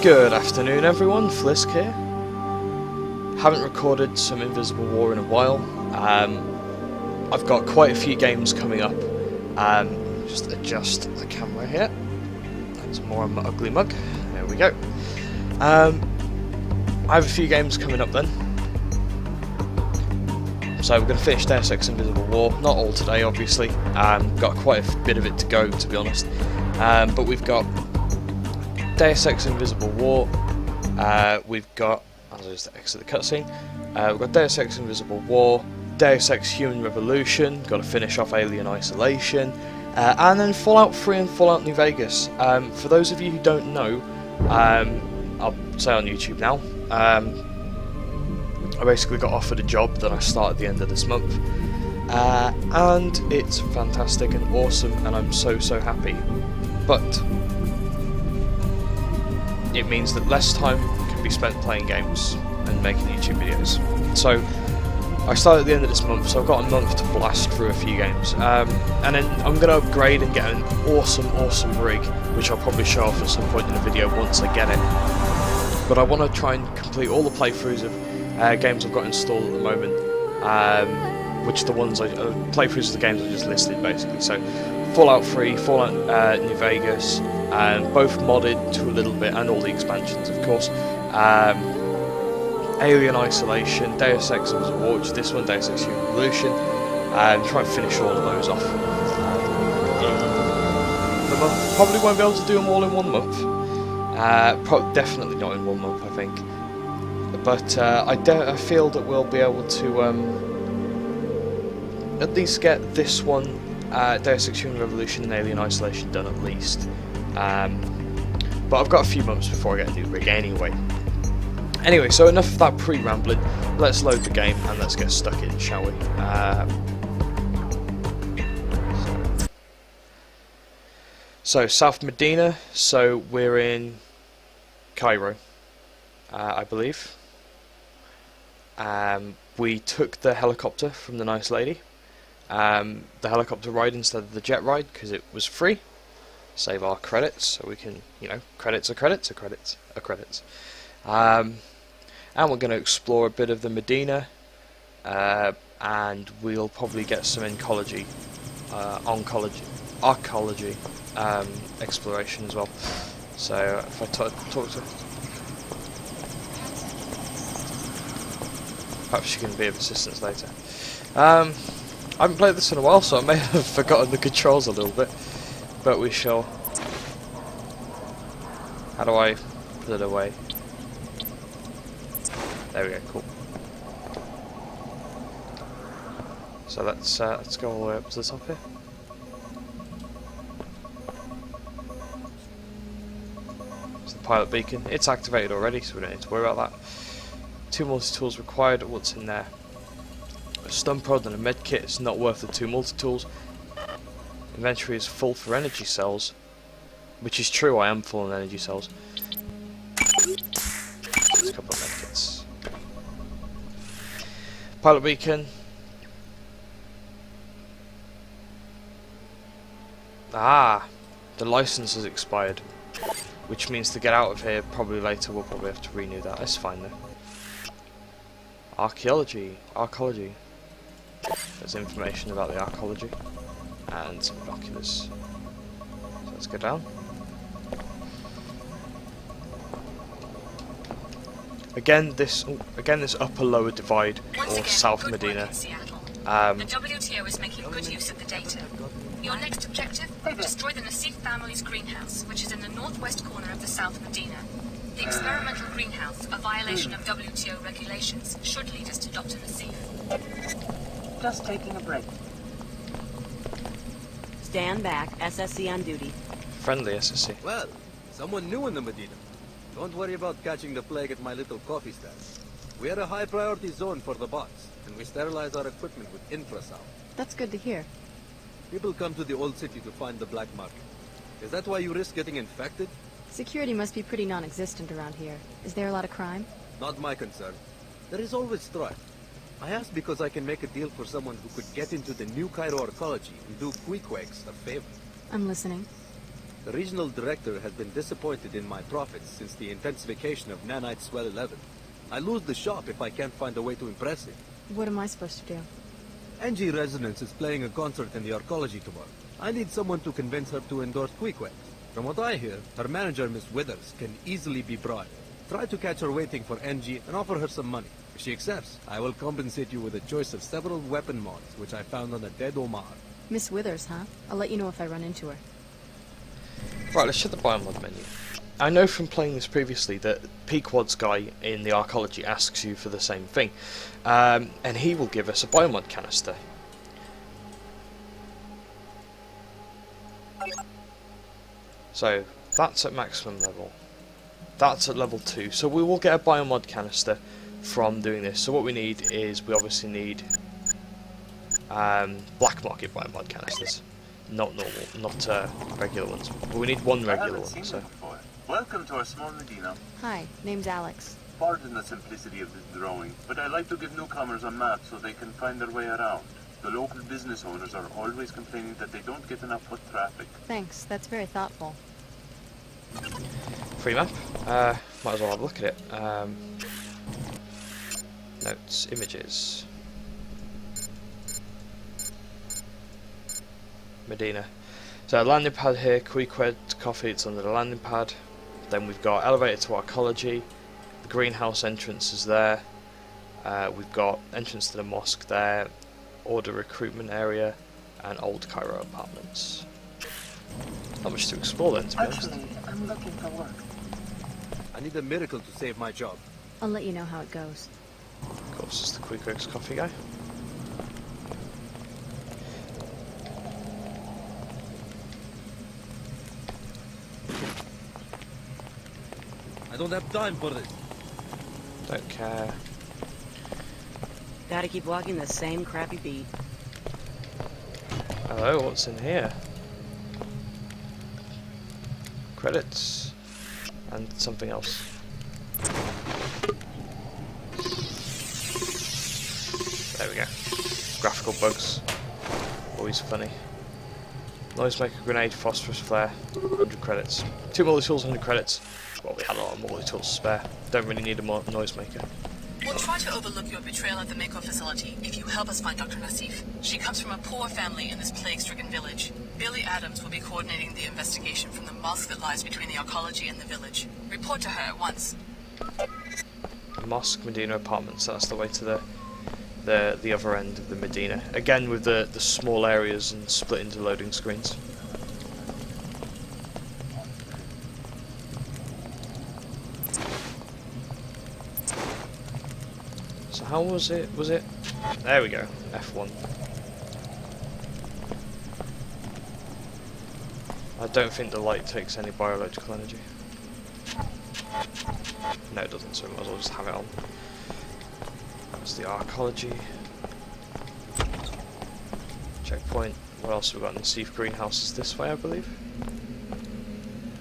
Good afternoon everyone, Flisk here. Haven't recorded some Invisible War in a while. I've got quite a few games coming up. Just adjust the camera here. That's more on my ugly mug. There we go. I have a few games coming up then. So we're going to finish Deus Ex Invisible War. Not all today, obviously. Got quite a bit of it to go, to be honest. But we've got Deus Ex Invisible War. We've got... I'll just exit the cutscene. We've got Deus Ex Invisible War, Deus Ex Human Revolution. Got to finish off Alien Isolation, and then Fallout 3 and Fallout New Vegas. For those of you who don't know, I'll say on YouTube now. I basically got offered a job that I start at the end of this month, and it's fantastic and awesome, and I'm so happy. But it means that less time can be spent playing games and making YouTube videos. So I start at the end of this month, so I've got a month to blast through a few games, and then I'm going to upgrade and get an awesome rig, which I'll probably show off at some point in the video once I get it. But I want to try and complete all the playthroughs of games I've got installed at the moment, which are the ones playthroughs of the games I just listed basically. So Fallout 3, Fallout New Vegas, both modded to a little bit, and all the expansions of course. Alien Isolation, Deus Ex Invisible War, which is this one, Deus Ex Human Revolution, and try and finish all of those off in the month. Probably won't be able to do them all in 1 month. Definitely not in 1 month, I think. But I feel that we'll be able to at least get this one, Deus Ex Human Revolution and Alien Isolation done at least. But I've got a few months before I get a new rig anyway. Anyway, so enough of that pre-rambling. Let's load the game and let's get stuck in, shall we? So South Medina. So we're in Cairo, I believe. We took the helicopter from the nice lady. The helicopter ride instead of the jet ride because it was free. Save our credits so we can, you know, credits are credits. And we're going to explore a bit of the Medina, and we'll probably get some archaeology exploration as well. So if I talk to, perhaps she can be of assistance later. I haven't played this in a while, so I may have forgotten the controls a little bit, but we shall. How do I put it away? There we go, cool. So let's go all the way up to the top here. It's the pilot beacon. It's activated already, so we don't need to worry about that. 2 multi-tools required. What's in there? A stun prod and a med kit. It's not worth the 2 multi-tools. Inventory is full for energy cells, which is true. I am full on energy cells. There's a couple of med kits. Pilot beacon. Ah, the license has expired, which means to get out of here probably later we'll probably have to renew that. That's fine though. Archaeology. There's information about the archaeology and some binoculars. So let's go down. Again, this upper lower divide, or South Medina. The WTO is making good use of the data. Your next objective: destroy the Nassif family's greenhouse, which is in the northwest corner of the South Medina. The experimental greenhouse, a violation of WTO regulations, should lead us to Dr. Nassif. Just taking a break. Stand back. SSC on duty. Friendly SSC. Well, someone new in the Medina. Don't worry about catching the plague at my little coffee stand. We are a high priority zone for the bots, and we sterilize our equipment with infrasound. That's good to hear. People come to the old city to find the black market. Is that why you risk getting infected? Security must be pretty non-existent around here. Is there a lot of crime? Not my concern. There is always strife. I asked because I can make a deal for someone who could get into the new Cairo archaeology and do Queequegs a favor. I'm listening. The regional director has been disappointed in my profits since the intensification of Nanite Swell 11. I lose the shop if I can't find a way to impress him. What am I supposed to do? Angie Resonance is playing a concert in the Arcology tomorrow. I need someone to convince her to endorse Queequeg. From what I hear, her manager, Miss Withers, can easily be bribed. Try to catch her waiting for Angie and offer her some money. If she accepts, I will compensate you with a choice of several weapon mods, which I found on a dead Omar. Miss Withers, huh? I'll let you know if I run into her. Right, let's check the biomod menu. I know from playing this previously that Pequod's guy in the Arcology asks you for the same thing, and he will give us a biomod canister. So that's at maximum level. That's at level 2. So we will get a biomod canister from doing this. So what we need is, we obviously need black market biomod canisters. Not normal, not regular ones. But we need one regular one. So welcome to our small Medina. Hi, name's Alex. Pardon the simplicity of this drawing, but I like to give newcomers a map so they can find their way around. The local business owners are always complaining that they don't get enough foot traffic. Thanks, that's very thoughtful. free map. Might as well have a look at it. Notes, images. Medina. So landing pad here, Queequeg coffee, it's under the landing pad. Then we've got elevator to Arcology, the greenhouse entrance is there. We've got entrance to the mosque there, order recruitment area, and old Cairo apartments. Not much to explore then, to be honest. Actually, I'm looking for work. I need a miracle to save my job. I'll let you know how it goes. Of course, it's the Queequeg's coffee guy. I don't have time for this. Don't care. Gotta keep walking the same crappy beat. Hello, what's in here? Credits. And something else. There we go. Graphical bugs. Always funny. Noisemaker grenade, phosphorus flare, 100 credits. 2 multi-tools, 100 credits. Well, we had a lot of multi-tools to spare. Don't really need a noisemaker. We'll try to overlook your betrayal at the Mako facility if you help us find Dr. Nassif. She comes from a poor family in this plague-stricken village. Billy Adams will be coordinating the investigation from the mosque that lies between the Arcology and the village. Report to her at once. Mosque, Medina apartments, that's the way to the other end of the Medina. Again with the small areas and split into loading screens. So how was it? There we go, F1. I don't think the light takes any biological energy. No, it doesn't, so we might as well just have it on. That's the Arcology. Checkpoint. What else have we got in the Nassif greenhouse? Is this way, I believe?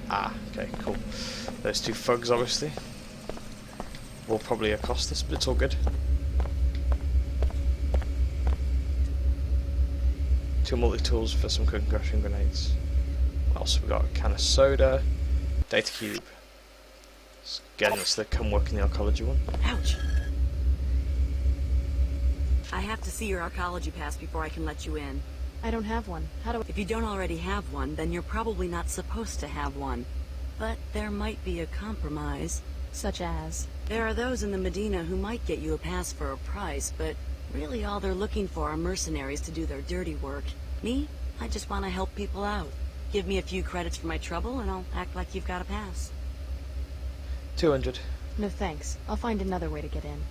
Ah, okay, cool. Those 2 thugs, obviously, will probably accost us, but it's all good. 2 multi-tools for some concussion grenades. What else have we got? A can of soda, data cube. Again, that's the come work in the Arcology one. Ouch! I have to see your Arcology pass before I can let you in. I don't have one. How do I... If you don't already have one, then you're probably not supposed to have one. But there might be a compromise. Such as... There are those in the Medina who might get you a pass for a price, but really all they're looking for are mercenaries to do their dirty work. Me? I just want to help people out. Give me a few credits for my trouble and I'll act like you've got a pass. 200. No thanks. I'll find another way to get in.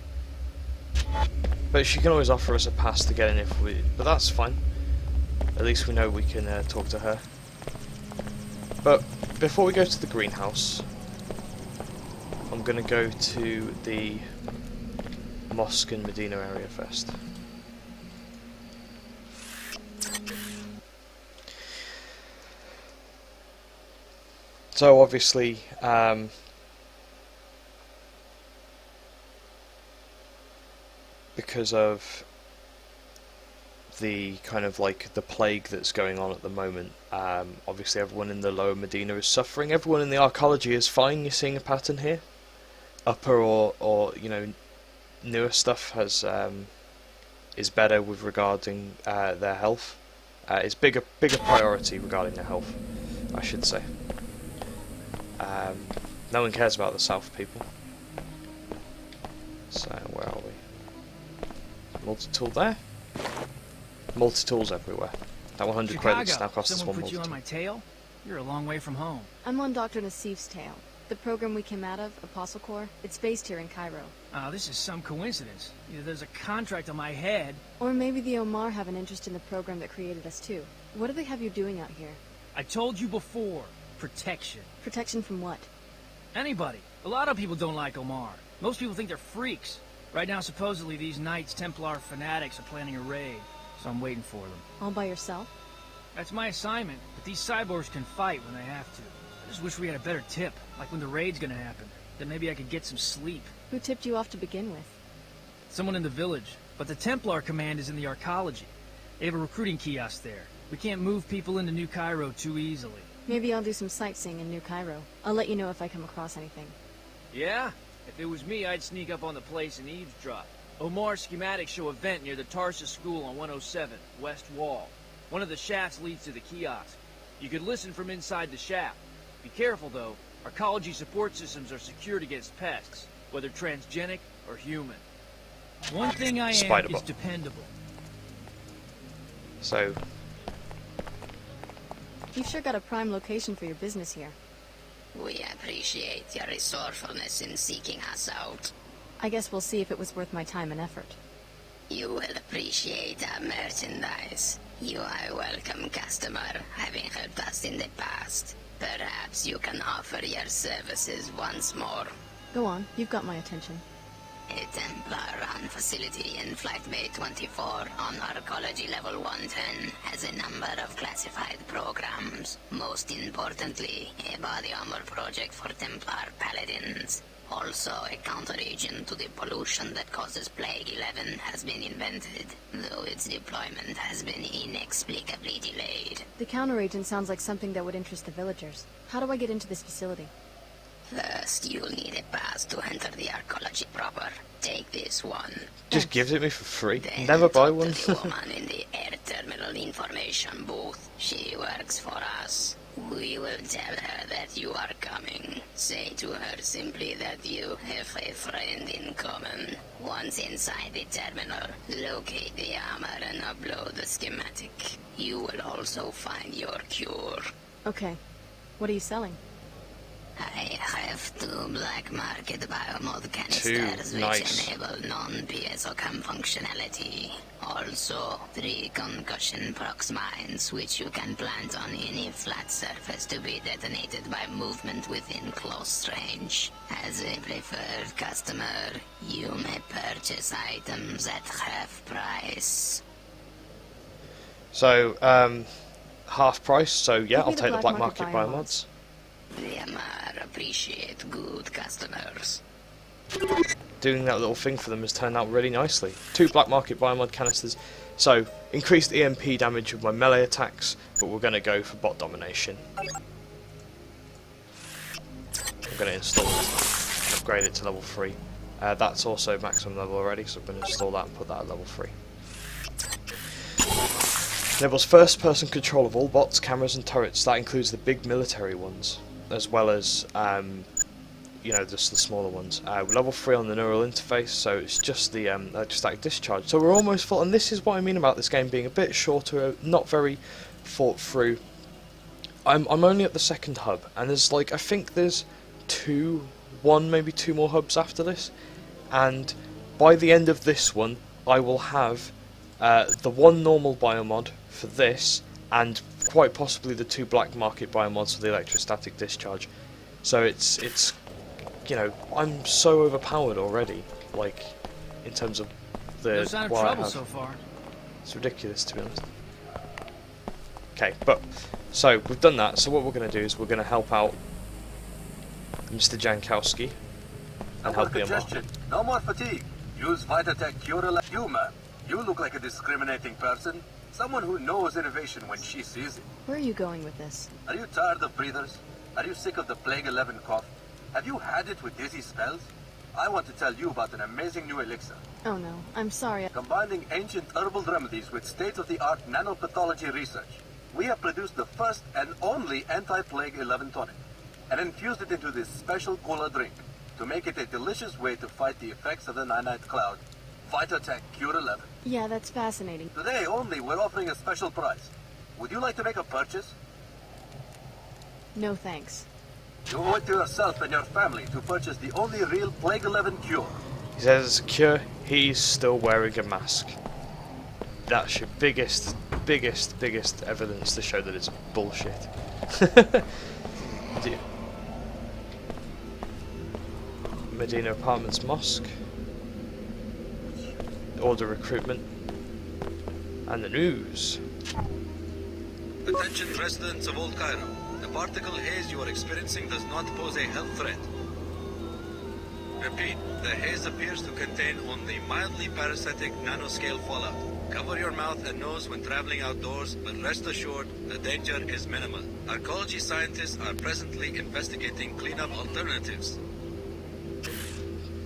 But she can always offer us a pass to get in if we... But that's fine. At least we know we can talk to her. But before we go to the greenhouse, I'm going to go to the mosque and Medina area first. So obviously, because of the kind of like the plague that's going on at the moment. Obviously everyone in the lower Medina is suffering. Everyone in the arcology is fine. You're seeing a pattern here. Upper or you know, newer stuff has is better with regarding their health. It's bigger priority regarding their health, I should say. No one cares about the south people. So where are we? Multi-tool there. Multi-tools everywhere. That 100 credits now costs us one Someone put you on multi-tool. my tail? You're a long way from home. I'm on Dr. Nassif's tail. The program we came out of, Apostle Corps, it's based here in Cairo. This is some coincidence. Either there's a contract on my head. Or maybe the Omar have an interest in the program that created us too. What do they have you doing out here? I told you before. Protection. Protection from what? Anybody. A lot of people don't like Omar. Most people think they're freaks. Right now, supposedly, these Knights Templar fanatics are planning a raid. So I'm waiting for them. All by yourself? That's my assignment, but these cyborgs can fight when they have to. I just wish we had a better tip, like when the raid's gonna happen. Then maybe I could get some sleep. Who tipped you off to begin with? Someone in the village. But the Templar command is in the arcology. They have a recruiting kiosk there. We can't move people into New Cairo too easily. Maybe I'll do some sightseeing in New Cairo. I'll let you know if I come across anything. Yeah? If it was me, I'd sneak up on the place and eavesdrop. Omar's schematics show a vent near the Tarsus School on 107, West Wall. One of the shafts leads to the kiosk. You could listen from inside the shaft. Be careful, though. Arcology support systems are secured against pests, whether transgenic or human. One thing I am Spider-Bot. is dependable. So You've sure got a prime location for your business here. We appreciate your resourcefulness in seeking us out. I guess we'll see if it was worth my time and effort. You will appreciate our merchandise. You are a welcome customer, having helped us in the past. Perhaps you can offer your services once more. Go on, you've got my attention. A Templar-run facility in Flight Bay 24 on Arcology Level 110 has a number of classified programs. Most importantly, a body armor project for Templar Paladins. Also, a counter-agent to the pollution that causes Plague 11 has been invented, though its deployment has been inexplicably delayed. The counter-agent sounds like something that would interest the villagers. How do I get into this facility? First, you'll need a pass to enter the arcology proper. Take this one. just gives it me for free. Then Never buy talk one. to the woman in the air terminal information booth. She works for us. We will tell her that you are coming. Say to her simply that you have a friend in common. Once inside the terminal, locate the armor and upload the schematic. You will also find your cure. Okay. What are you selling? I have 2 black market biomod canisters which enable non-PSOCAM functionality. Also, 3 concussion prox mines which you can plant on any flat surface to be detonated by movement within close range. As a preferred customer, you may purchase items at half price. So, half price. So yeah, Give me I'll the take the black black market market biomods. biomods. The Amar appreciate good customers. Doing that little thing for them has turned out really nicely. 2 black market biomod canisters. So, increased EMP damage with my melee attacks, but we're going to go for bot domination. I'm going to install this and upgrade it to level 3. That's also maximum level already, so I'm going to install that and put that at level 3. Enables first person control of all bots, cameras and turrets. That includes the big military ones, as well as you know, just the smaller ones. We're level 3 on the neural interface, so it's just the electrostatic discharge. So we're almost full, and this is what I mean about this game being a bit shorter, not very thought through. I'm only at the 2nd hub, and there's like, I think there's 1, maybe 2 more hubs after this, and by the end of this one, I will have the 1 normal biomod for this, and quite possibly the 2 black market biomods for the electrostatic discharge. So it's you know, I'm so overpowered already, like, in terms of the No sign of what I trouble have. so far. It's ridiculous, to be honest. Okay, but so we've done that. So what we're going to do is we're going to help out Mr. Jankowski and help the Omar. No more fatigue. Use Vitatech Curel humor. You look like a discriminating person. Someone who knows innovation when she sees it. Where are you going with this? Are you tired of breathers? Are you sick of the Plague 11 cough? Have you had it with dizzy spells? I want to tell you about an amazing new elixir. Oh no, I'm sorry. Combining ancient herbal remedies with state-of-the-art nanopathology research, we have produced the first and only anti-Plague 11 tonic, and infused it into this special cola drink to make it a delicious way to fight the effects of the Nanite cloud. Vitatech Cure 11. Yeah, that's fascinating. Today only, we're offering a special price. Would you like to make a purchase? No thanks. You owe it to yourself and your family to purchase the only real Plague 11 cure. He says it's a cure, he's still wearing a mask. That's your biggest evidence to show that it's bullshit. Medina Apartments Mosque. Order recruitment. And the news. Attention residents of Old Cairo. The particle haze you are experiencing does not pose a health threat. Repeat, the haze appears to contain only mildly parasitic nanoscale fallout. Cover your mouth and nose when traveling outdoors, but rest assured, the danger is minimal. Arcology scientists are presently investigating cleanup alternatives.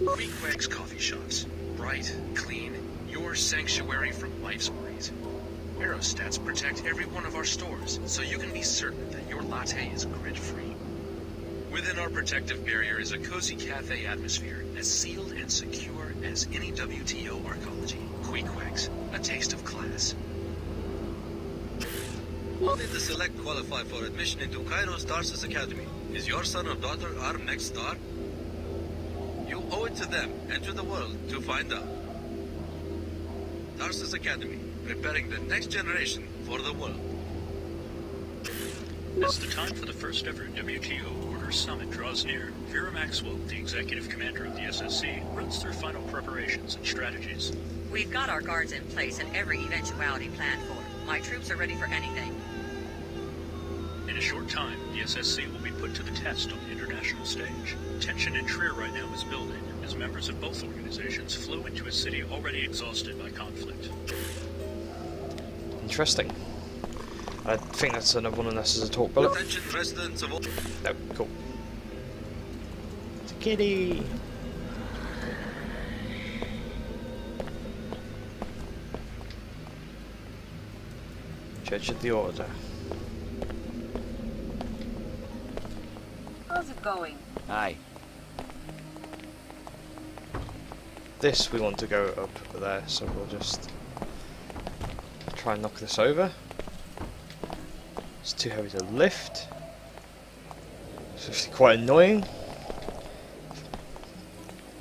Queequeg's coffee shops. Bright, clean, your sanctuary from life's worries. Aerostats protect every one of our stores, so you can be certain that your latte is grit-free. Within our protective barrier is a cozy cafe atmosphere, as sealed and secure as any WTO arcology. Queequeg's, a taste of class. Only the select qualify for admission into Cairo's Tarsus Academy. Is your son or daughter our next star? You owe it to them and to the world to find out. Tarsus Academy, preparing the next generation for the world. As the time for the first ever WTO Order Summit draws near, Vera Maxwell, the executive commander of the SSC, runs through final preparations and strategies. We've got our guards in place and every eventuality planned for. My troops are ready for anything. In a short time, the SSC will be put to the test on the international stage. Tension in Trier right now is building, as members of both organizations flow into a city already exhausted by conflict. Interesting. I think that's another one unless there's a talk bullet. Attention residents of all... No, cool. It's a kitty! Church of the Order. How's it going? Hi. This we want to go up there, so we'll just try and knock this over. It's too heavy to lift. It's actually quite annoying.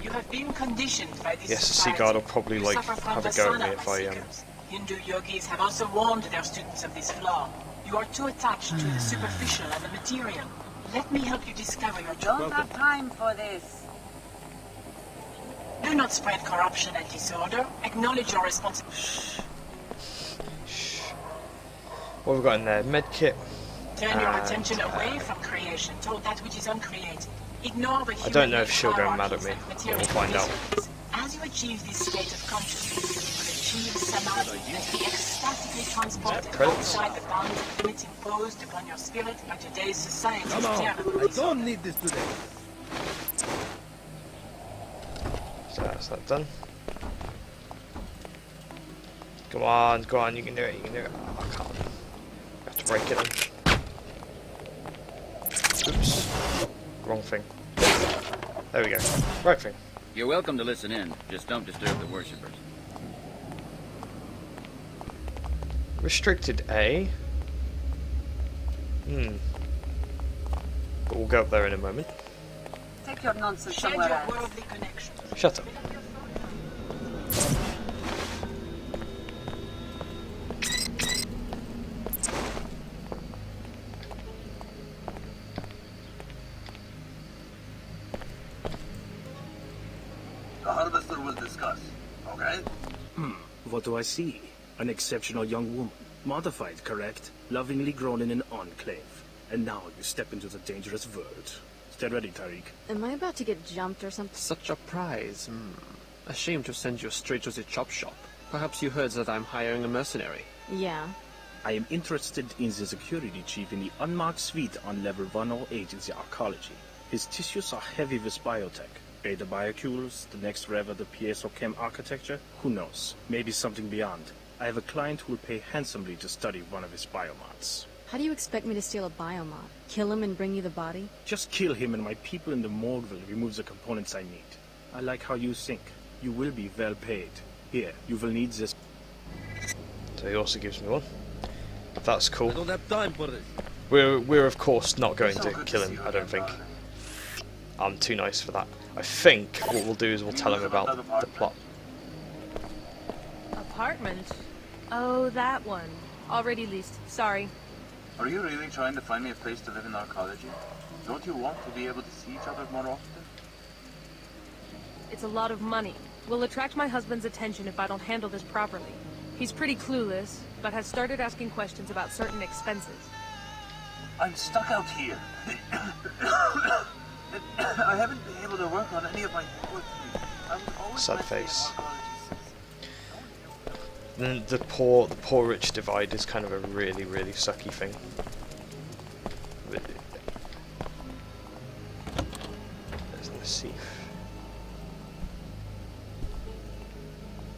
You have been conditioned by this Yes, the Sea Guard will probably You like suffer from have the a go at sauna me if I seekers. Hindu yogis have also warned their students of this flaw. You are too attached to the superficial and the material. Let me help you discover your true. Don't have time for this. Do not spread corruption and disorder. Acknowledge your responsibility. What have we got in there? Medkit. Turn your attention away from creation toward that which is uncreated. Ignore the I don't know if she'll go mad at me. hierarchies and We'll material find out. principles. As you achieve this state of consciousness, you will achieve samadhi and be ecstatically transported credits? outside the bounds of limits imposed upon your spirit by today's society. Come on, I don't need this today. So that's that done. Come on, go on, you can do it, you can do it. Oh, I can't. I have to break it in. Oops. Wrong thing. There we go. Right thing. You're welcome to listen in. Just don't disturb the worshippers. Restricted A. But we'll go up there in a moment. Take your nonsense Shed somewhere your else. worldly connections. Shut up. The harvester will discuss, okay? What do I see? An exceptional young woman. Modified, correct? Lovingly grown in an enclave. And now you step into the dangerous world. Stay ready, Tariq. Am I about to get jumped or something? Such a prize. A shame to send you straight to the chop shop. Perhaps you heard that I'm hiring a mercenary. Yeah. I am interested in the security chief in the unmarked suite on level 108 in the arcology. His tissues are heavy with biotech. Beta biocules, the next rev of the piezochem architecture, who knows? Maybe something beyond. I have a client who will pay handsomely to study one of his biomods. How do you expect me to steal a biomod? Kill him and bring you the body? Just kill him and my people in the morgue will remove the components I need. I like how you think. You will be well paid. Here, you will need this. So he also gives me one. That's cool. I don't have time for this. We're of course not going to kill him, I don't think. I'm too nice for that. I think what we'll do is we'll tell him about the plot. Apartment? Oh, that one. Already leased. Sorry. Are you really trying to find me a place to live in arcology? Don't you want to be able to see each other more often? It's a lot of money. Will attract my husband's attention if I don't handle this properly. He's pretty clueless, but has started asking questions about certain expenses. I'm stuck out here. I haven't been able to work on any of my poetry. Sad face. Then the poor rich divide is kind of a really sucky thing. There's the Nasif.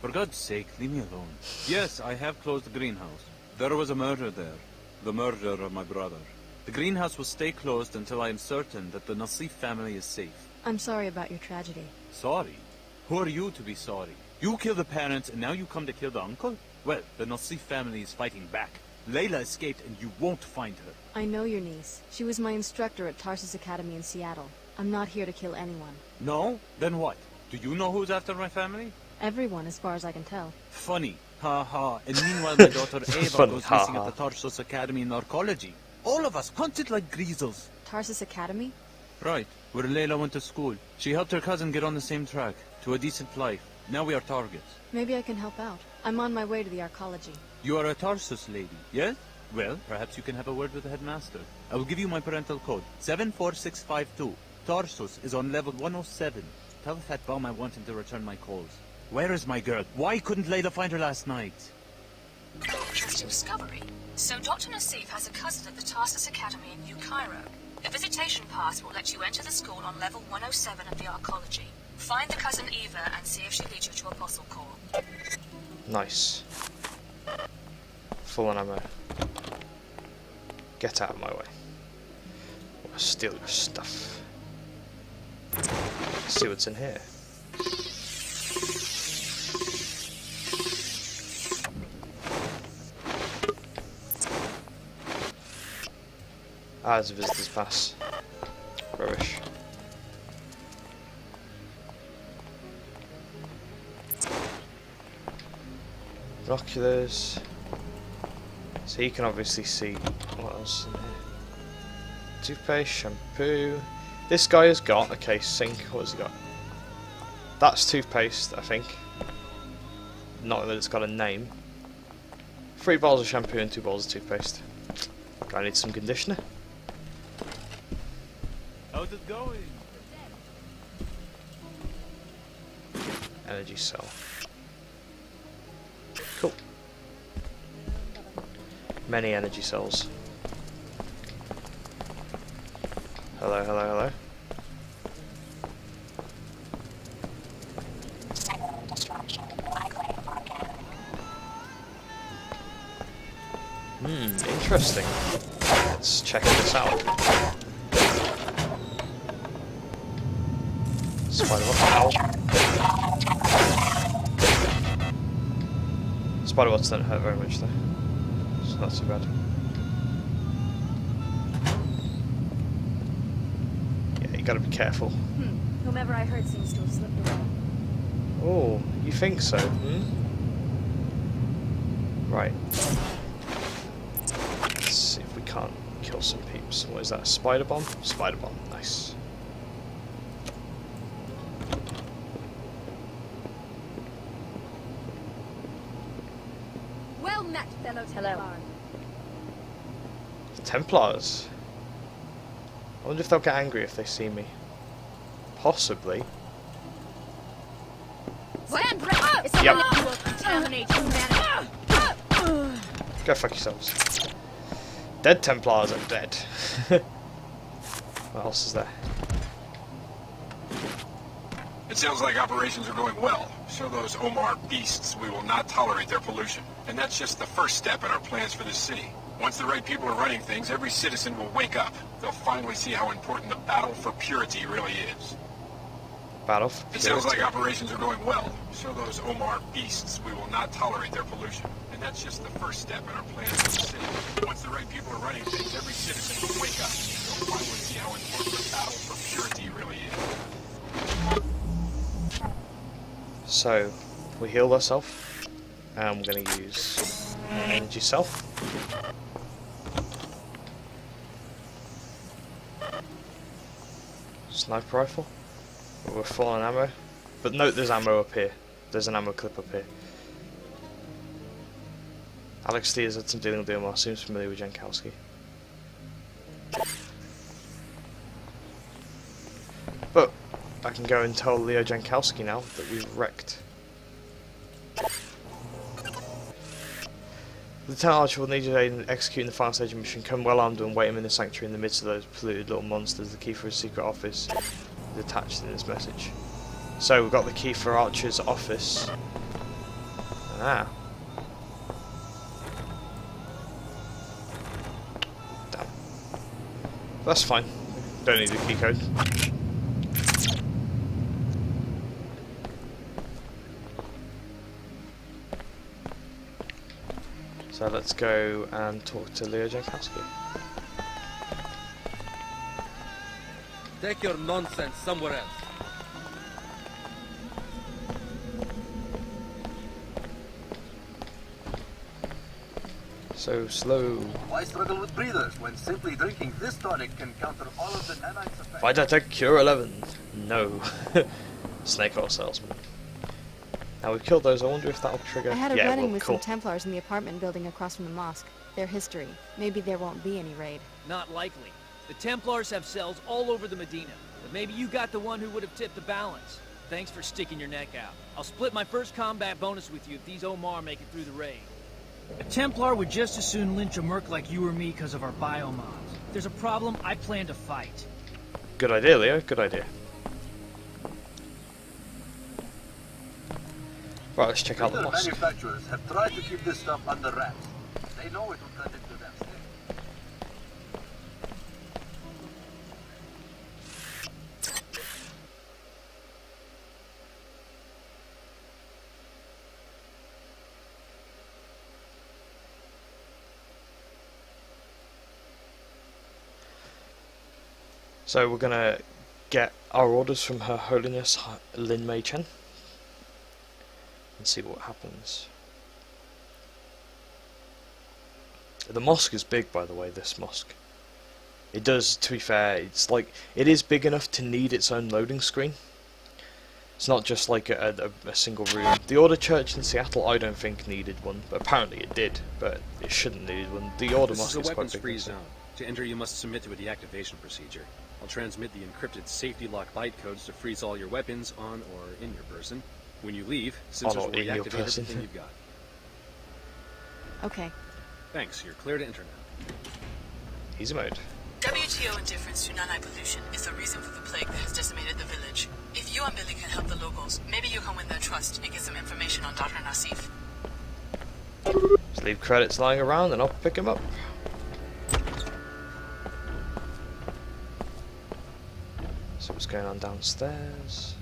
For God's sake, leave me alone. Yes, I have closed the greenhouse. There was a murder there. The murder of my brother. The greenhouse will stay closed until I am certain that the Nasif family is safe. I'm sorry about your tragedy. Sorry? Who are you to be sorry? You killed the parents and now you come to kill the uncle? Well, the Nasif family is fighting back. Layla escaped and you won't find her. I know your niece. She was my instructor at Tarsus Academy in Seattle. I'm not here to kill anyone. No? Then what? Do you know who's after my family? Everyone, as far as I can tell. Funny. Ha ha. And meanwhile my daughter Ava goes missing at the Tarsus Academy in arcology. All of us hunted like greasels. Tarsus Academy? Right, where Layla went to school. She helped her cousin get on the same track, to a decent life. Now we are targets. Maybe I can help out. I'm on my way to the arcology. You are a Tarsus lady, yes? Well, perhaps you can have a word with the headmaster. I will give you my parental code, 74652. Tarsus is on level 107. Tell the fat bum I want him to return my calls. Where is my girl? Why couldn't Layla find her last night? Interesting discovery. So Dr. Nasif has a cousin at the Tarsus Academy in New Cairo. A visitation pass will let you enter the school on level 107 of the arcology. Find the cousin Eva and see if she leads you to Apostle Corps. Nice. Full on ammo. Get out of my way. I'll steal your stuff. Let's see what's in here. Ah, it's a visitor's pass. Rubbish. Binoculars. So you can obviously see what else in here. Toothpaste, shampoo. This guy has got a case sink. What has he got? That's toothpaste, I think. Not that it's got a name. 3 bottles of shampoo and 2 bottles of toothpaste. I need some conditioner. How's it going? Energy cell. Cool. Many energy cells. Hello, hello, hello. Interesting. Let's check this out. Spider bots don't hurt very much though. It's not too bad. Yeah, you gotta be careful. Whomever I heard seems to have slipped away. Oh, you think so? Right. Let's see if we can't kill some peeps. What is that? A spider bomb? Spider bomb. Nice. Well met, fellow Templar. The Templars. I wonder if they'll get angry if they see me. Possibly. Stand ready! Yep. contaminate humanity. Go fuck yourselves. Dead Templars are dead. What else is there? It sounds like operations are going well. Show those Omar beasts we will not tolerate their pollution. And that's just the first step in our plans for this city. Once the right people are running things, every citizen will wake up. They'll finally see how important the battle for purity really is. Battle for It purity. sounds like operations are going well. Show those Omar beasts we will not tolerate their pollution. And that's just the first step in our plans for the city. Once the right people are running things, every citizen will wake up. They'll finally see how important the battle for purity really is. So, we healed ourselves, and we're going to use energy cell. Sniper rifle. We're full on ammo. But note there's ammo up here. There's an ammo clip up here. Alex Steers had some dealing with DMR, seems familiar with Jankowski. But I can go and tell Leo Jankowski now that we've wrecked. Lieutenant Archer will need you in executing the final stage of the mission. Come well armed and wait him in the sanctuary in the midst of those polluted little monsters. The key for his secret office is attached in this message. So we've got the key for Archer's office. Ah. Damn. That's fine. Don't need the key code. So let's go and talk to Leo Jankowski. Take your nonsense somewhere else. So slow. Why struggle with breathers when simply drinking this tonic can counter all of the nanites effects? Why detect Cure 11? No. Snake oil salesman. Now we've killed those, I wonder if that'll trigger... I had a yeah, run-in well, with cool. some Templars in the apartment building across from the mosque. Their history. Maybe there won't be any raid. Not likely. The Templars have cells all over the Medina, but maybe you got the one who would have tipped the balance. Thanks for sticking your neck out. I'll split my first combat bonus with you if these Omar make it through the raid. A Templar would just as soon lynch a merc like you or me because of our biomods. If there's a problem, I plan to fight. Good idea, Leo, good idea. Right, let's check out the Other mosque. manufacturers have tried to keep this stuff under wraps. They know it will cut into them still. So we're gonna get our orders from Her Holiness Lin Mei Chen and see what happens. The mosque is big, by the way, this mosque. It does, to be fair, it's like, it is big enough to need its own loading screen. It's not just like a single room. The Order Church in Seattle, I don't think needed one, but apparently it did, but it shouldn't need one. The Order Mosque is quite big. Free zone. To enter, you must submit to a deactivation procedure. I'll transmit the encrypted safety lock byte codes to freeze all your weapons on or in your person. When you leave, sensors will reactivate everything you've got. Okay. Thanks, you're clear to enter now. Easy mode. WTO indifference to nanite pollution is the reason for the plague that has decimated the village. If you and Billy can help the locals, maybe you can win their trust and get some information on Dr. Nassif. Just leave credits lying around and I'll pick them up. So what's going on downstairs?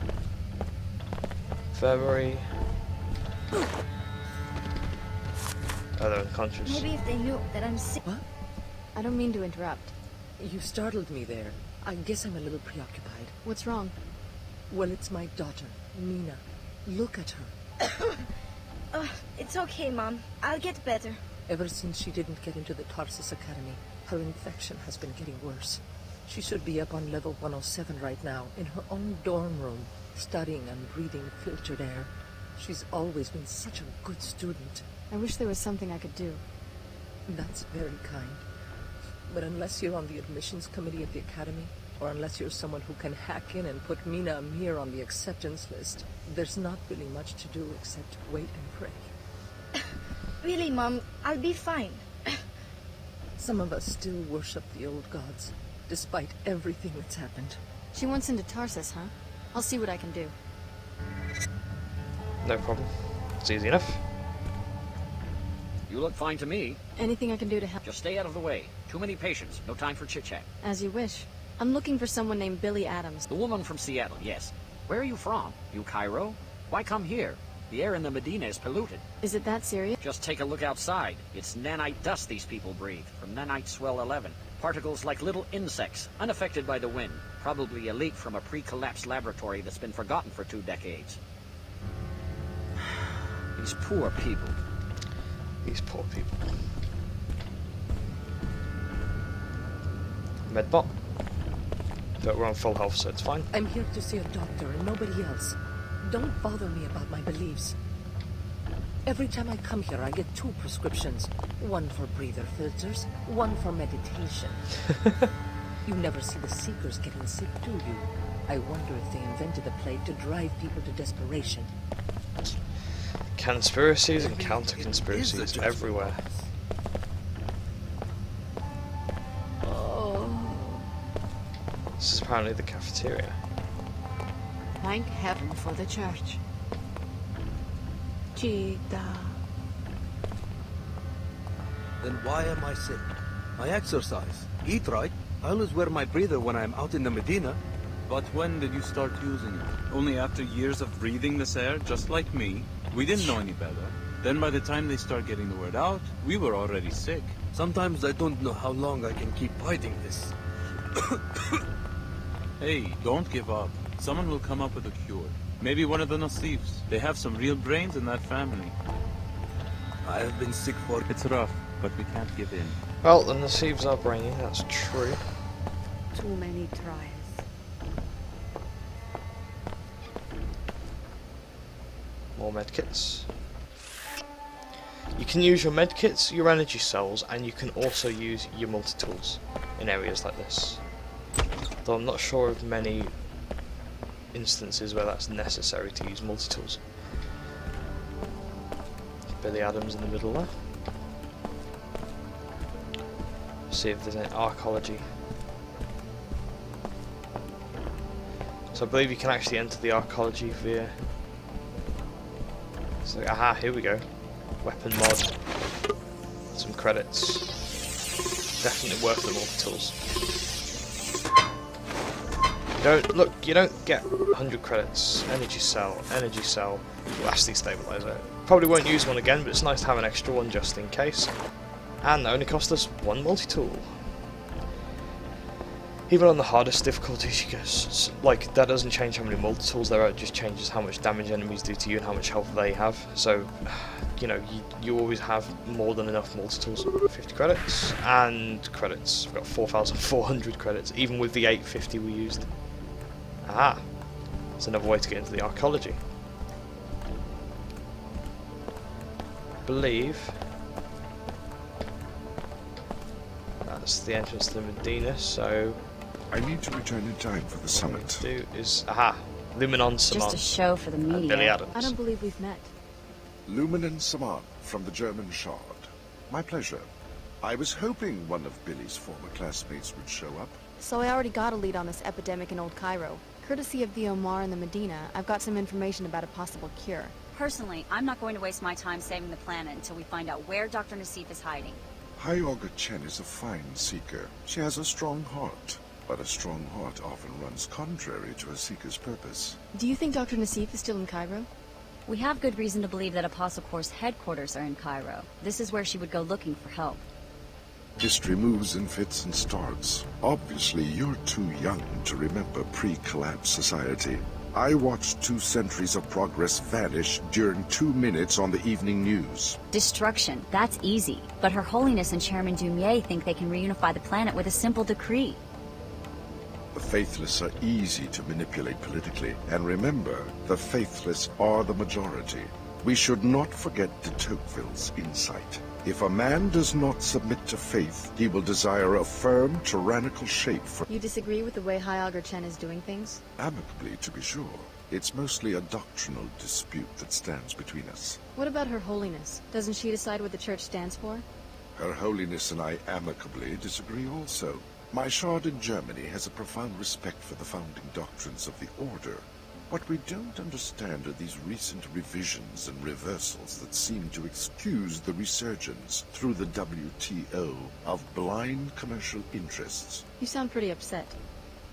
Infirmary. Oh, they're unconscious. Maybe if they knew that I'm sick. What? I don't mean to interrupt. You startled me there. I guess I'm a little preoccupied. What's wrong? Well, it's my daughter, Mina. Look at her. It's okay, Mom. I'll get better. Ever since she didn't get into the Tarsus Academy, her infection has been getting worse. She should be up on level 107 right now, in her own dorm room, studying and breathing filtered air. She's always been such a good student. I wish there was something I could do. That's very kind. But unless you're on the admissions committee at the academy, or unless you're someone who can hack in and put Mina Amir on the acceptance list, there's not really much to do except wait and pray. Really, Mom, I'll be fine. Some of us still worship the old gods, despite everything that's happened. She wants into Tarsus, huh? I'll see what I can do. No problem. It's easy enough. You look fine to me. Anything I can do to help? Just stay out of the way. Too many patients. No time for chit-chat. As you wish. I'm looking for someone named Billy Adams. The woman from Seattle, yes. Where are you from? You Cairo? Why come here? The air in the Medina is polluted. Is it that serious? Just take a look outside. It's nanite dust these people breathe, from nanite swell 11. Particles like little insects, unaffected by the wind. Probably a leak from a pre-collapsed laboratory that's been forgotten for 2 decades. These poor people. These poor people. Medbot. But we're on full health, so it's fine. I'm here to see a doctor and nobody else. Don't bother me about my beliefs. Every time I come here, I get 2 prescriptions. One for breather filters, one for meditation. You never see the Seekers getting sick, do you? I wonder if they invented the plague to drive people to desperation. Conspiracies and counter-conspiracies everywhere. This is apparently the cafeteria. Thank heaven for the church. Cheetah. Then why am I sick? I exercise, eat right. I always wear my breather when I'm out in the Medina. But when did you start using it? Only after years of breathing this air, just like me. We didn't know any better. Then by the time they start getting the word out, we were already sick. Sometimes I don't know how long I can keep fighting this. Hey, don't give up. Someone will come up with a cure. Maybe one of the Nasifs. They have some real brains in that family. I have been sick for... It's rough, but we can't give in. Well, the Nasifs are brainy, that's true. Too many trials. More medkits. You can use your medkits, your energy cells, and you can also use your multi-tools in areas like this. Though I'm not sure of many instances where that's necessary to use multi-tools. Billy Adams in the middle there. See if there's any archaeology. So I believe you can actually enter the archaeology via... So, aha, here we go. Weapon mod. Some credits. Definitely worth the multi-tools. You don't get 100 credits. Energy cell, velocity stabilizer. Probably won't use one again, but it's nice to have an extra one just in case. And that only cost us 1 multi-tool. Even on the hardest difficulties, you guess, like, that doesn't change how many multi-tools there are, it just changes how much damage enemies do to you and how much health they have. So, you know, you always have more than enough multi-tools. 50 credits, and credits. We've got 4,400 credits, even with the 850 we used. Aha! That's another way to get into the archaeology. I believe that's the entrance to the Medina, so... I need to return in time for the summit. Do is... Aha! Luminon Saman. Just a show for the media. Billy Adams. I don't believe we've met. Lumen Saman from the German Shard. My pleasure. I was hoping one of Billy's former classmates would show up. So I already got a lead on this epidemic in Old Cairo. Courtesy of the Omar and the Medina, I've got some information about a possible cure. Personally, I'm not going to waste my time saving the planet until we find out where Dr. Nassif is hiding. Hyoga Chen is a fine seeker. She has a strong heart, but a strong heart often runs contrary to a seeker's purpose. Do you think Dr. Nassif is still in Cairo? We have good reason to believe that Apostle Corps' headquarters are in Cairo. This is where she would go looking for help. History moves in fits and starts. Obviously, you're too young to remember pre-collapse society. I watched 2 centuries of progress vanish during 2 minutes on the evening news. Destruction, that's easy. But Her Holiness and Chairman Dumier think they can reunify the planet with a simple decree. The faithless are easy to manipulate politically. And remember, the faithless are the majority. We should not forget de Tocqueville's insight. If a man does not submit to faith, he will desire a firm, tyrannical shape for... You disagree with the way Hyoga Chen is doing things? Amicably, to be sure. It's mostly a doctrinal dispute that stands between us. What about Her Holiness? Doesn't she decide what the Church stands for? Her Holiness and I amicably disagree also. My shard in Germany has a profound respect for the founding doctrines of the Order. What we don't understand are these recent revisions and reversals that seem to excuse the resurgence through the WTO of blind commercial interests. You sound pretty upset.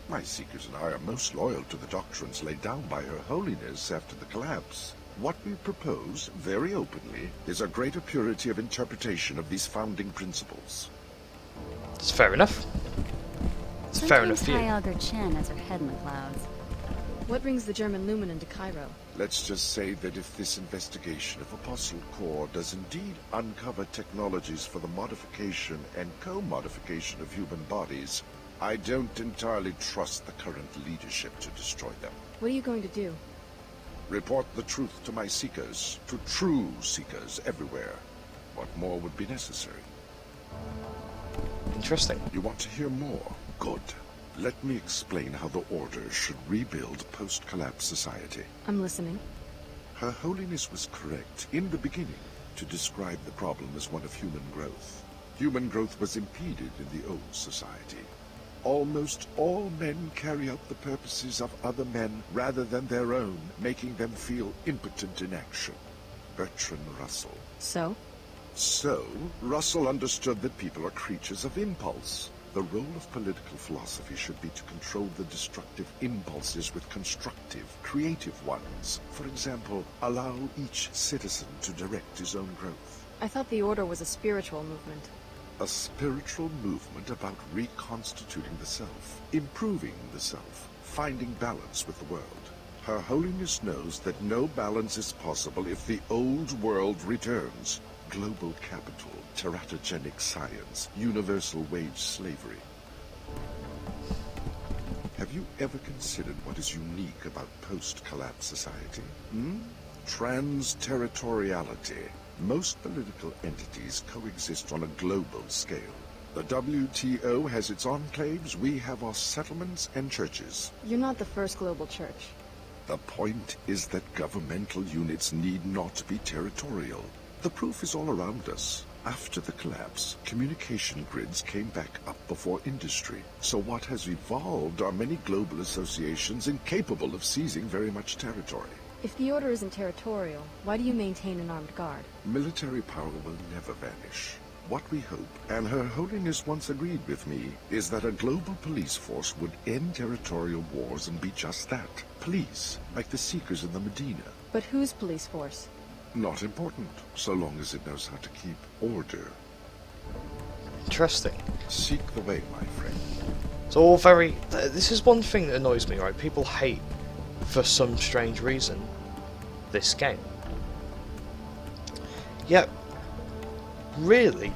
My Seekers and I are most loyal to the doctrines laid down by Her Holiness after the collapse. What we propose, very openly, is a greater purity of interpretation of these founding principles. It's fair enough. It's fair enough for you. Sometimes Augur Chen has her head in the clouds. What brings the German Lumen into Cairo? Let's just say that if this investigation of Apostle Core does indeed uncover technologies for the modification and co-modification of human bodies, I don't entirely trust the current leadership to destroy them. What are you going to do? Report the truth to my Seekers, to true Seekers everywhere. What more would be necessary? Interesting. You want to hear more? Good. Let me explain how the Order should rebuild post-collapse society. I'm listening. Her Holiness was correct in the beginning to describe the problem as one of human growth. Human growth was impeded in the old society. Almost all men carry out the purposes of other men rather than their own, making them feel impotent in action. Bertrand Russell. So? So, Russell understood that people are creatures of impulse. The role of political philosophy should be to control the destructive impulses with constructive, creative ones. For example, allow each citizen to direct his own growth. I thought the Order was a spiritual movement. A spiritual movement about reconstituting the self, improving the self, finding balance with the world. Her Holiness knows that no balance is possible if the old world returns. Global capital, teratogenic science, universal wage slavery. Have you ever considered what is unique about post-collapse society? Trans-territoriality. Most political entities coexist on a global scale. The WTO has its enclaves, we have our settlements and churches. You're not the first global church. The point is that governmental units need not be territorial. The proof is all around us. After the collapse, communication grids came back up before industry. So what has evolved are many global associations incapable of seizing very much territory. If the Order isn't territorial, why do you maintain an armed guard? Military power will never vanish. What we hope, and Her Holiness once agreed with me, is that a global police force would end territorial wars and be just that. Police, like the Seekers in the Medina. But whose police force? Not important, so long as it knows how to keep order. Interesting. Seek the way, my friend. It's all very... This is one thing that annoys me, right? People hate, for some strange reason, this game. Yet, really,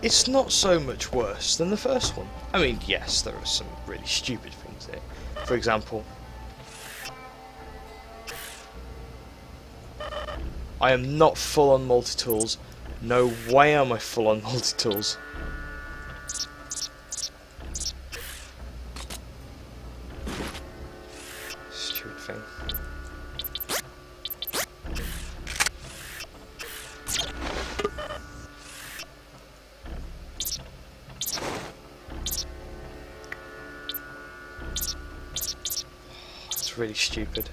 it's not so much worse than the first one. I mean, yes, there are some really stupid things here. For example, I am not full on multi-tools. No way am I full on multi-tools. Stupid thing. It's really stupid.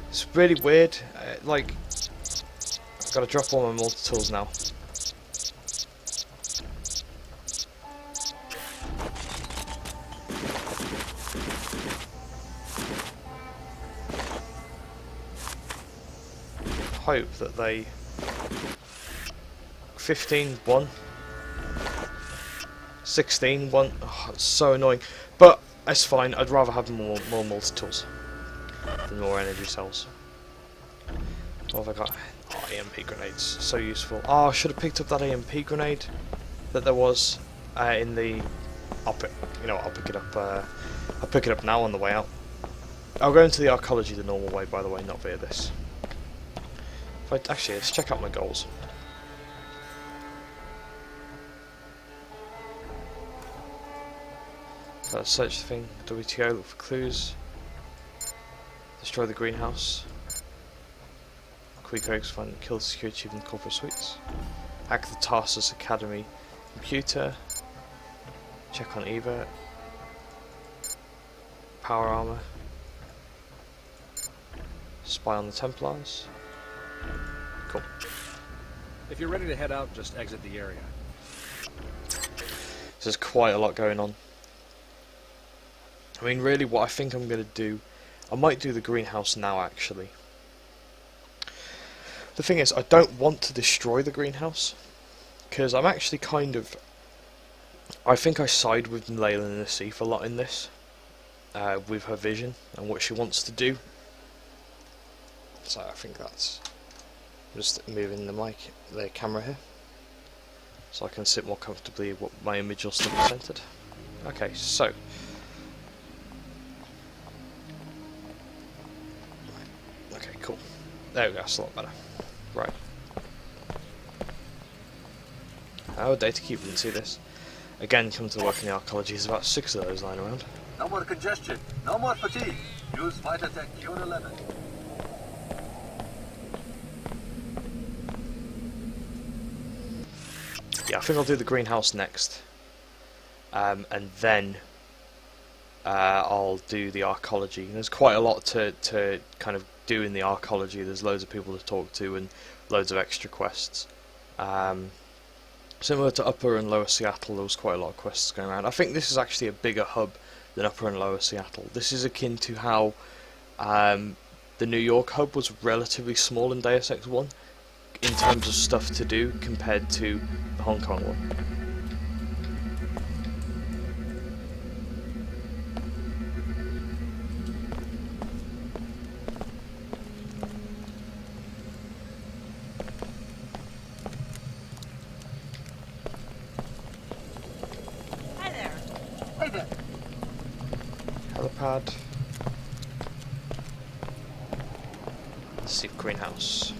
It's really weird, like, I've got to drop all my multi-tools now. Hope that they... 15-1. 16-1. Oh, it's so annoying. But, it's fine, I'd rather have more multi-tools than more energy cells. What have I got? Oh, EMP grenades, so useful. Oh, I should have picked up that EMP grenade that there was in the. I'll pick it up. I'll pick it up now on the way out. I'll go into the archaeology the normal way, by the way, not via this. If Actually, let's check out my goals. Let's search the thing. WTO, look for clues. Destroy the greenhouse. Quick eggs, find and kill the security chief in the corporate suites. Hack the Tarsus Academy computer. Check on Eva. Power armor. Spy on the Templars. Cool. If you're ready to head out, just exit the area. There's quite a lot going on. I mean, really, what I think I'm going to do, I might do the greenhouse now, actually. The thing is, I don't want to destroy the greenhouse, because I'm actually kind of... I think I side with Leyland Nassif a lot in this, with her vision and what she wants to do. So I think that's... I'm just moving the camera here, so I can sit more comfortably what my image will still be centered. Okay, so... Okay, cool. There we go, that's a lot better. Right. Oh, data keep didn't see this. Again, come to work in the archaeology, there's about 6 of those lying around. No more congestion, no more fatigue. Use Vitatech Cure 11. Yeah, I think I'll do the greenhouse next. And then I'll do the archaeology. There's quite a lot to kind of do in the archaeology. There's loads of people to talk to and loads of extra quests. Similar to Upper and Lower Seattle, there was quite a lot of quests going around. I think this is actually a bigger hub than Upper and Lower Seattle. This is akin to how the New York hub was relatively small in Deus Ex 1 in terms of stuff to do compared to the Hong Kong one. Helipad. Let's see greenhouse.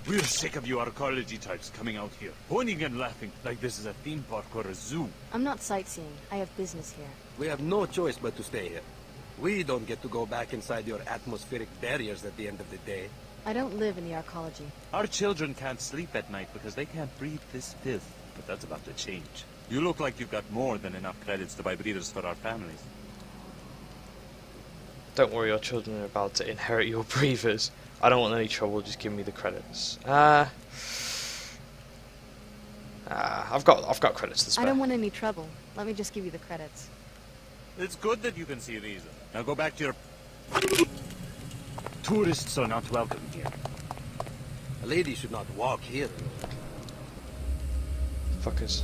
We're sick of you archaeology types coming out here, pointing and laughing like this is a theme park or a zoo. I'm not sightseeing. I have business here. We have no choice but to stay here. We don't get to go back inside your atmospheric barriers at the end of the day. I don't live in the archaeology. Our children can't sleep at night because they can't breathe this filth, but that's about to change. You look like you've got more than enough credits to buy breeders for our families. Don't worry, your children are about to inherit your breathers. I don't want any trouble, just give me the credits. I've got credits to spare. I don't want any trouble. Let me just give you the credits. It's good that you can see reason. Now go back to your... Tourists are not welcome here. A lady should not walk here. Fuckers.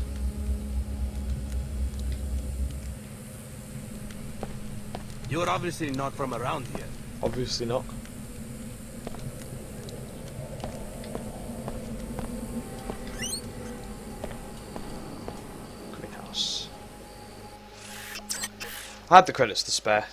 You're obviously not from around here. Obviously not. Greenhouse. I had the credits to spare.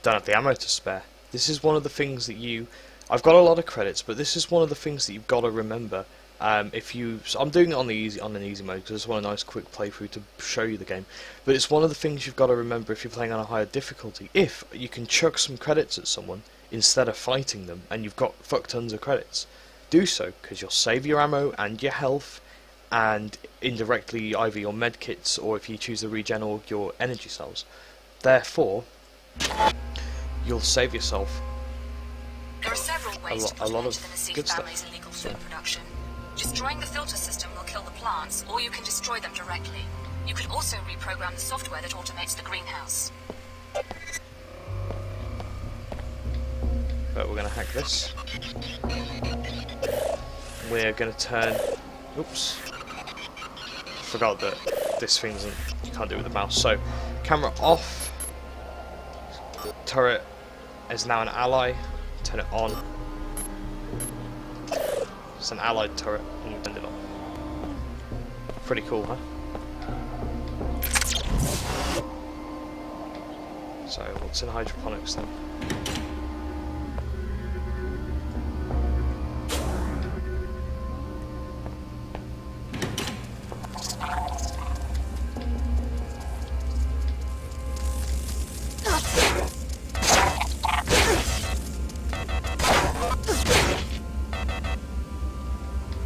Don't have the ammo to spare. This is one of the things that I've got a lot of credits, but this is one of the things that you've got to remember. I'm doing it on an easy mode because I just want a nice quick playthrough to show you the game. But it's one of the things you've got to remember if you're playing on a higher difficulty. If you can chuck some credits at someone instead of fighting them, and you've got fuck tons of credits, do so because you'll save your ammo and your health, and indirectly either your med kits or if you choose to regen or your energy cells. Therefore, you'll save yourself There are several ways to put a an lot end of to the Nassif good stuff. family's illegal food production. Destroying the filter system will kill the plants, or you can destroy them directly. You could also reprogram the software that automates the greenhouse. But we're going to hack this. We're going to turn... Oops. Forgot that this thing isn't... You can't do it with the mouse. So, camera off. Turret is now an ally. Turn it on. It's an allied turret, and you turned it on. Pretty cool, huh? So what's in hydroponics then?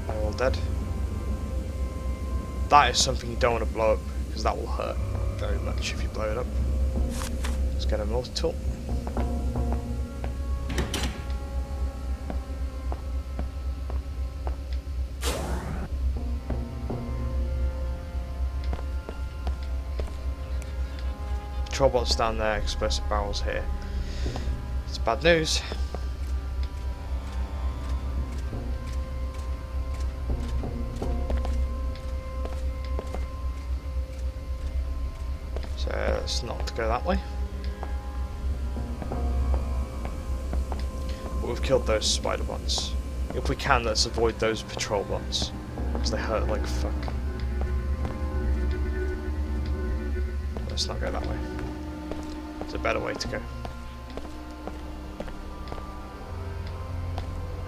They're all dead. That is something you don't want to blow up, because that will hurt very much if you blow it up. Let's get a multi-tool. Trollbots down there, explosive barrels here. It's bad news. So let's not go that way. But we've killed those spider bots. If we can, let's avoid those patrol bots, because they hurt like fuck. Let's not go that way. There's a better way to go.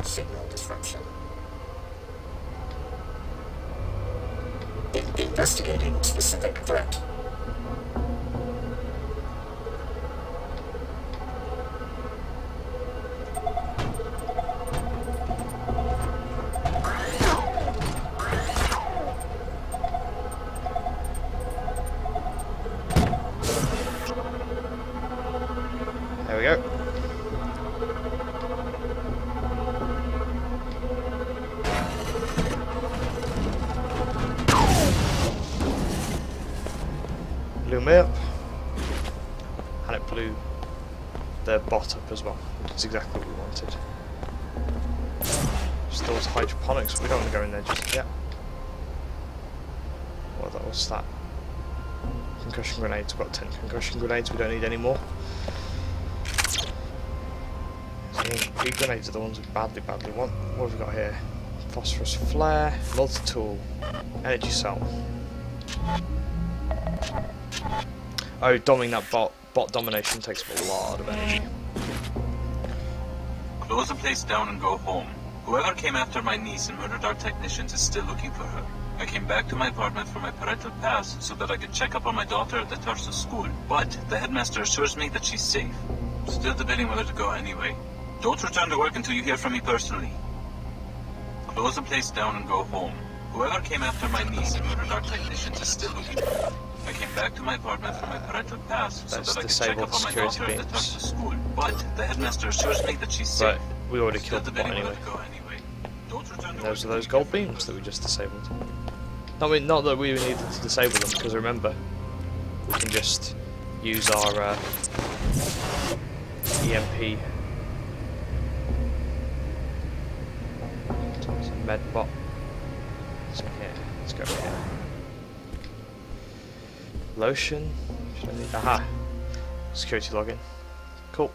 Signal disruption. Investigating specific threat. There we go. Blew me up, and it blew the bot up as well, which is exactly what we wanted. Still has hydroponics, we don't want to go in there just yet. What's that? Concussion grenades, we've got 10 concussion grenades, we don't need any more. Big grenades are the ones we badly want. What have we got here? Phosphorus flare, multi-tool, energy cell. Oh, doming that bot domination takes up a lot of energy. Close the place down and go home. Whoever came after my niece and murdered our technicians is still looking for her. I came back to my apartment for my parental pass so that I could check up on my daughter at the Tarsus school, but the headmaster assures me that she's safe. Still debating whether to go anyway. Don't return to work until you hear from me personally. Close the place down and go home. Whoever came after my niece and murdered our technicians is still looking for her. I came back to my apartment for my parental pass so that I could check up on my daughter at the Tarsus school, but the headmaster assures me that she's safe. But we already killed the bot anyway. Those are those gold beams that we just disabled. Not that we needed to disable them, because remember, we can just use our EMP med bot. So here, let's go here. Lotion. Should I need? Aha. Security login. Cool.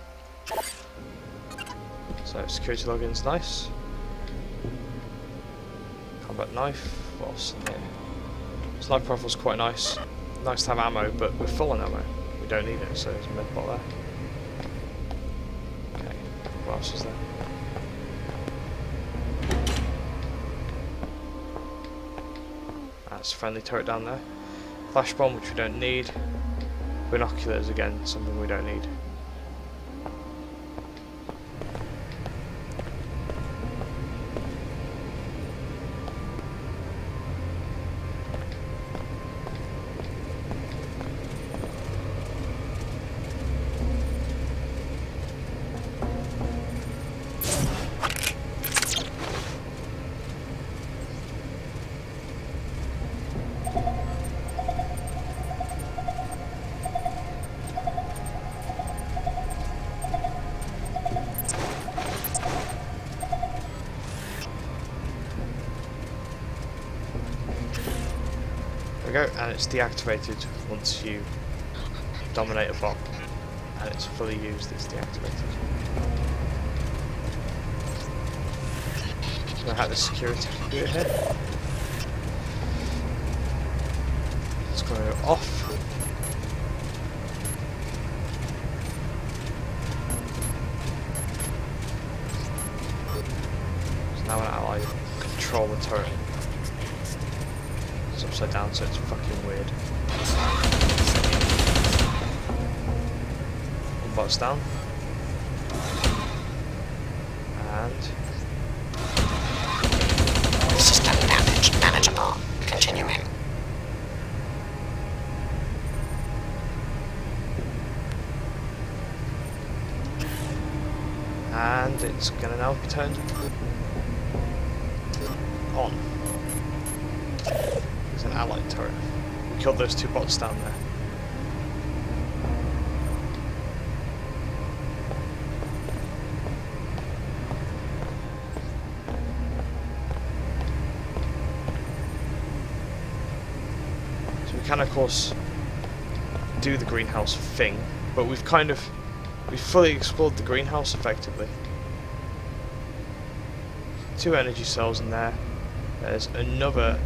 So security login's nice. Combat knife. What else in here? Sniper rifle's quite nice. Nice to have ammo, but we're full on ammo. We don't need it, so there's a med bot there. Okay. What else is there? That's a friendly turret down there. Flash bomb, which we don't need. Binoculars, again, something we don't need. There we go, and it's deactivated once you dominate a bot, and it's fully used, it's deactivated. I'm gonna hack the security computer here. It's gonna go off. control the turret. It's upside down, so it's fucking weird. One bot's down. And... System damage manageable. Continuing. And it's gonna now be turned on. There's an allied turret. We killed those 2 bots down there. So we can of course do the greenhouse thing, but we've fully explored the greenhouse effectively. 2 energy cells in there. There's another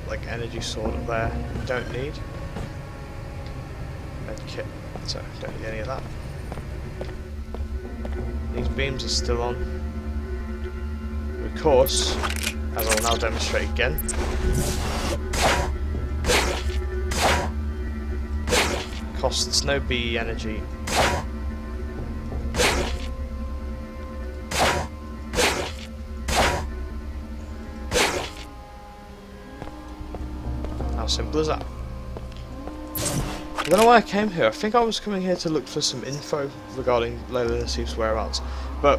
like energy sword up there we don't need. Med kit, so don't need any of that. These beams are still on. Of course, as I will now demonstrate again, costs no BE energy. How simple is that? I don't know why I came here. I think I was coming here to look for some info regarding Layla Nassif's whereabouts. But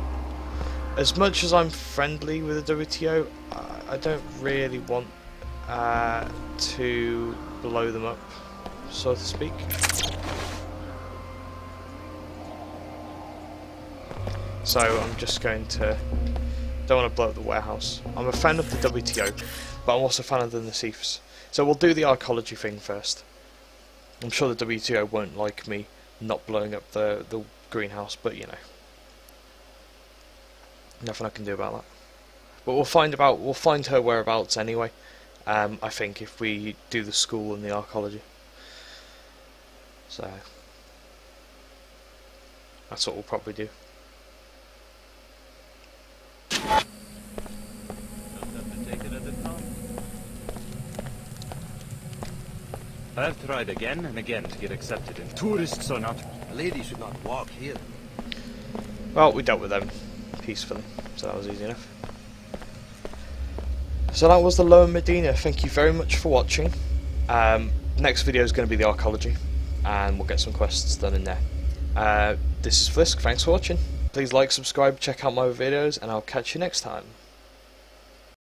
as much as I'm friendly with the WTO, I don't really want to blow them up, so to speak. So I'm just going to... don't want to blow up the warehouse. I'm a fan of the WTO, but I'm also a fan of the Nassifs. So we'll do the archaeology thing first. I'm sure the WTO won't like me not blowing up the greenhouse, but you know, nothing I can do about that. But we'll find her whereabouts anyway. I think if we do the school and the archaeology. So that's what we'll probably do. I've tried again and again to get accepted, and tourists are not... A lady should not walk here. Well, we dealt with them peacefully, so that was easy enough. So that was the Lower Medina. Thank you very much for watching. Next video is going to be the archaeology, and we'll get some quests done in there. This is Flisk, thanks for watching. Please like, subscribe, check out my other videos, and I'll catch you next time.